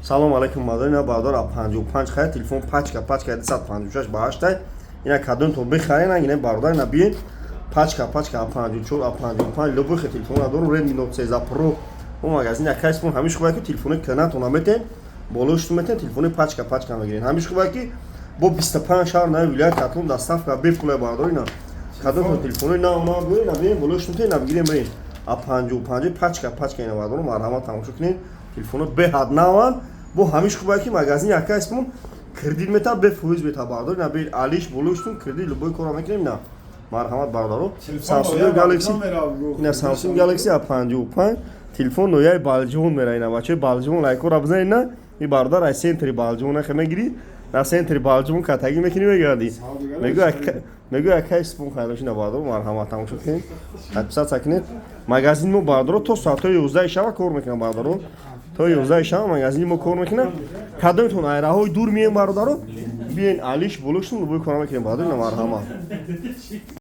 салом алайкум мадорина бардор 55 хай телефон пачка 256 баҳаштай ина кадонтон бихарен ина бардар ина биен пачка 54 55 любой хай телефон дорум Redmi Note 13 Pro у магазин якайс пон ҳамиш хубай ки телефони канатон аметен болоштун метен телефони пачка мегирен ҳамиш хубай ки бо 25 шаҳр нави вилоят катлон доставка бефулай бардорина кадонтон телефони нав гӯина биен болоштун метен набигирем мерен 55 пачка ина бардорум марҳамат тамошо кунед телефони беҳад наван бо ҳамиш хубай ки магазин якайс пон кредит мета бефоиз мета бардорина биен алиш болоштун кредит любой кора мекунем на марҳамат бардору Samsung Galaxy ина Samsung Galaxy A55 телефон нояи балҷон мера ина бачаи балҷон лайкора бизан ина и бардор ай сентри балҷона хемегири на сентри балҷон катаги мекунӣ мегарди мегӯ якай спун хайдошина бардор марҳамат тамошо кунед подписатсия кунед магазини мо бардоро то соатҳои 11 шаба кор мекунам бардоро то 11 шаба магазини мо кор мекунам кадомтон айраҳои дур мием бардоро биен алиш болуштун бӯй кора мекунем бардор ина марҳамат